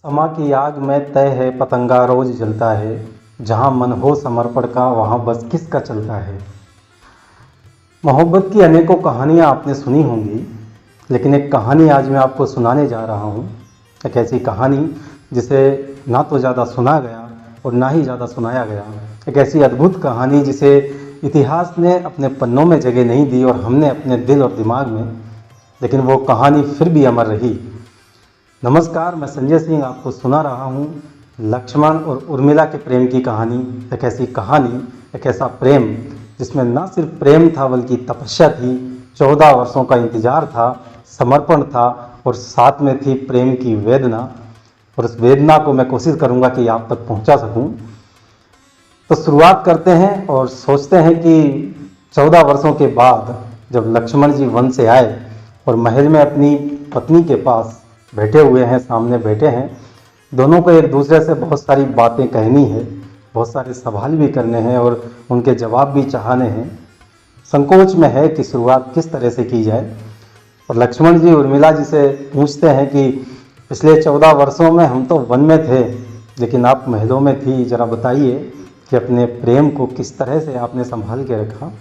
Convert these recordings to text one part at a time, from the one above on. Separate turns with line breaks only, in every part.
समा की आग में तय है पतंगा रोज जलता है। जहाँ मन हो समर्पण का वहाँ बस किसका चलता है। मोहब्बत की अनेकों कहानियाँ आपने सुनी होंगी, लेकिन एक कहानी आज मैं आपको सुनाने जा रहा हूँ। एक ऐसी कहानी जिसे ना तो ज़्यादा सुना गया और ना ही ज़्यादा सुनाया गया। एक ऐसी अद्भुत कहानी जिसे इतिहास ने अपने पन्नों में जगह नहीं दी और हमने अपने दिल और दिमाग में, लेकिन वो कहानी फिर भी अमर रही। नमस्कार, मैं संजय सिंह आपको सुना रहा हूँ लक्ष्मण और उर्मिला के प्रेम की कहानी। एक ऐसी कहानी, एक ऐसा प्रेम जिसमें ना सिर्फ प्रेम था बल्कि तपस्या थी, 14 वर्षों का इंतजार था, समर्पण था और साथ में थी प्रेम की वेदना। और उस वेदना को मैं कोशिश करूँगा कि आप तक पहुँचा सकूँ। तो शुरुआत करते हैं और सोचते हैं कि 14 वर्षों के बाद जब लक्ष्मण जी वन से आए और महल में अपनी पत्नी के पास बैठे हुए हैं, सामने बैठे हैं, दोनों को एक दूसरे से बहुत सारी बातें कहनी है, बहुत सारे सवाल भी करने हैं और उनके जवाब भी चाहने हैं। संकोच में है कि शुरुआत किस तरह से की जाए। और लक्ष्मण जी उर्मिला जी से पूछते हैं कि पिछले 14 वर्षों में हम तो वन में थे, लेकिन आप महलों में थी, जरा बताइए कि अपने प्रेम को किस तरह से आपने संभाल के रखा।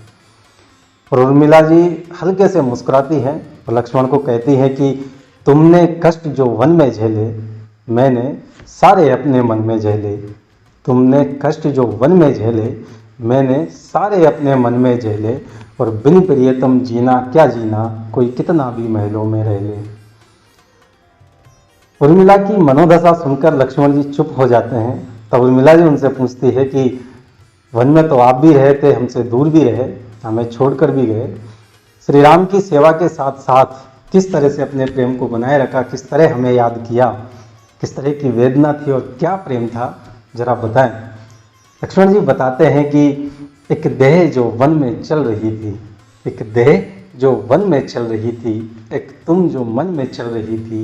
और उर्मिला जी हल्के से मुस्कुराती हैं और लक्ष्मण को कहती हैं कि तुमने कष्ट जो वन में झेले, मैंने सारे अपने मन में झेले। तुमने कष्ट जो वन में झेले, मैंने सारे अपने मन में झेले। और बिन प्रियतम जीना क्या जीना, कोई कितना भी महलों में रह ले। उर्मिला की मनोदशा सुनकर लक्ष्मण जी चुप हो जाते हैं। तब उर्मिला जी उनसे पूछती है कि वन में तो आप भी रहे थे, हमसे दूर भी रहे, हमें छोड़कर भी गए। श्री राम की सेवा के साथ साथ किस तरह से अपने प्रेम को बनाए रखा, किस तरह हमें याद किया, किस तरह की वेदना थी और क्या प्रेम था, जरा बताएं। लक्ष्मण जी बताते हैं कि एक देह जो वन में चल रही थी, एक देह जो वन में चल रही थी, एक तुम जो मन में चल रही थी।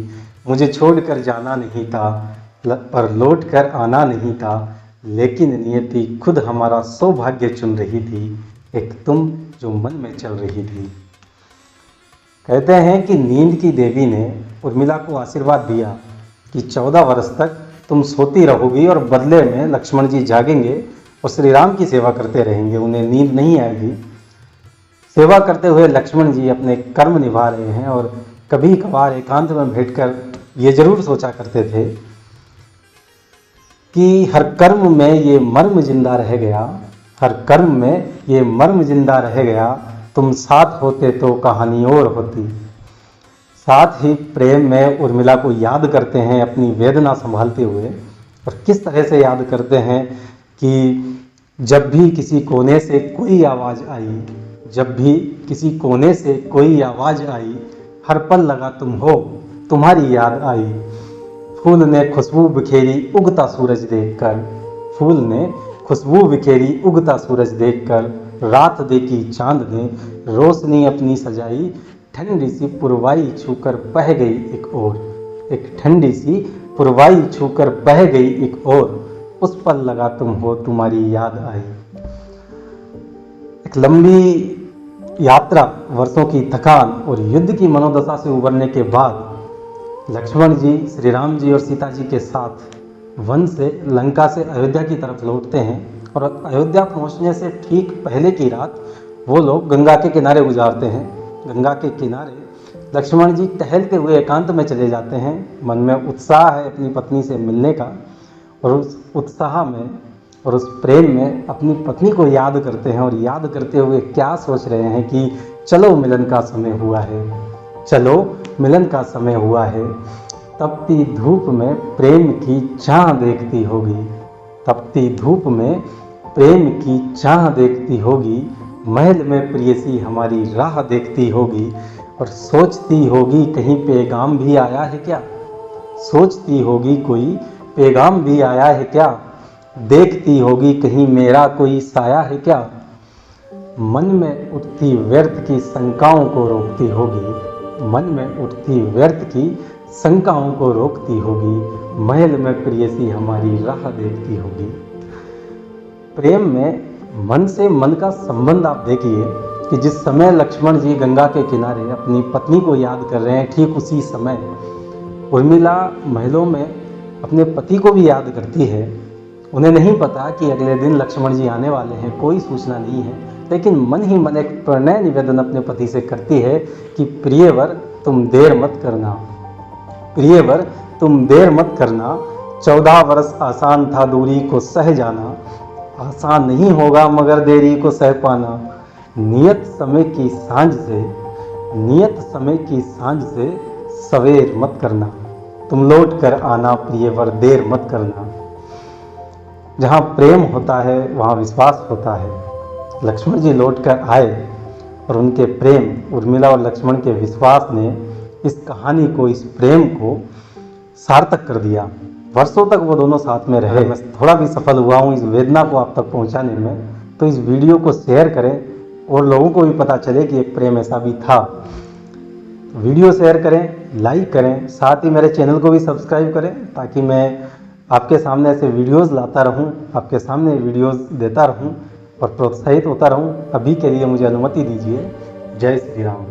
मुझे छोड़कर जाना नहीं था पर लौट कर आना नहीं था, लेकिन नियति खुद हमारा सौभाग्य चुन रही थी। एक तुम जो मन में चल रही थी। कहते हैं कि नींद की देवी ने उर्मिला को आशीर्वाद दिया कि 14 वर्ष तक तुम सोती रहोगी और बदले में लक्ष्मण जी जागेंगे और श्री राम की सेवा करते रहेंगे, उन्हें नींद नहीं आएगी। सेवा करते हुए लक्ष्मण जी अपने कर्म निभा रहे हैं और कभी कभार एकांत में बैठकर ये जरूर सोचा करते थे कि हर कर्म में ये मर्म जिंदा रह गया, हर कर्म में ये मर्म जिंदा रह गया। तुम साथ होते तो कहानी और होती। साथ ही प्रेम में उर्मिला को याद करते हैं अपनी वेदना संभालते हुए। और किस तरह से याद करते हैं कि जब भी किसी कोने से कोई आवाज़ आई, जब भी किसी कोने से कोई आवाज़ आई, हर पल लगा तुम हो, तुम्हारी याद आई। फूल ने खुशबू बिखेरी उगता सूरज देखकर, फूल ने खुशबू बिखेरी उगता सूरज देखकर, रात देखी चांद ने रोशनी अपनी सजाई। ठंडी सी पुरवाई छूकर बह गई एक ओर, एक ठंडी सी पुरवाई छूकर बह गई एक ओर। उस पल लगा तुम हो, तुम्हारी याद आई। एक लंबी यात्रा, वर्षों की थकान और युद्ध की मनोदशा से उबरने के बाद लक्ष्मण जी, श्री राम जी और सीता जी के साथ वन से, लंका से अयोध्या की तरफ लौटते हैं। और अयोध्या पहुंचने से ठीक पहले की रात वो लोग गंगा के किनारे गुजारते हैं। गंगा के किनारे लक्ष्मण जी टहलते हुए एकांत में चले जाते हैं। मन में उत्साह है अपनी पत्नी से मिलने का, और उस उत्साह में और उस प्रेम में अपनी पत्नी को याद करते हैं। और याद करते हुए क्या सोच रहे हैं कि चलो मिलन का समय हुआ है, चलो मिलन का समय हुआ है। तपती धूप में प्रेम की चाह देखती होगी, तपती धूप में प्रेम की चाह देखती होगी। महल में प्रियसी हमारी राह देखती होगी और सोचती होगी कहीं पैगाम भी आया है क्या, सोचती होगी कोई पैगाम भी आया है क्या। देखती होगी कहीं मेरा कोई साया है क्या। मन में उठती व्यर्थ की शंकाओं को रोकती होगी, मन में उठती व्यर्थ की शंकाओं को रोकती होगी। महल में प्रियसी हमारी राह देखती होगी। प्रेम में मन से मन का संबंध आप देखिए कि जिस समय लक्ष्मण जी गंगा के किनारे अपनी पत्नी को याद कर रहे हैं, ठीक उसी समय उर्मिला महलों में अपने पति को भी याद करती है। उन्हें नहीं पता कि अगले दिन लक्ष्मण जी आने वाले हैं, कोई सूचना नहीं है, लेकिन मन ही मन एक प्रणय निवेदन अपने पति से करती है कि प्रियवर तुम देर मत करना, प्रियवर तुम देर मत करना। 14 वर्ष आसान था दूरी को सह जाना, आसान नहीं होगा मगर देरी को सह पाना। नियत समय की सांझ से, नियत समय की सांझ से सवेर मत करना, तुम लौट कर आना प्रियवर देर मत करना। जहाँ प्रेम होता है वहाँ विश्वास होता है। लक्ष्मण जी लौट कर आए और उनके प्रेम, उर्मिला और लक्ष्मण के विश्वास ने इस कहानी को, इस प्रेम को सार्थक कर दिया। वर्षों तक वो दोनों साथ में रहे। मैं थोड़ा भी सफल हुआ हूँ इस वेदना को आप तक पहुँचाने में, तो इस वीडियो को शेयर करें और लोगों को भी पता चले कि एक प्रेम ऐसा भी था। वीडियो शेयर करें, लाइक करें, साथ ही मेरे चैनल को भी सब्सक्राइब करें ताकि मैं आपके सामने ऐसे वीडियोस लाता रहूं, आपके सामने वीडियोस देता रहूं और प्रोत्साहित होता रहूं। अभी के लिए मुझे अनुमति दीजिए। जय श्री राम।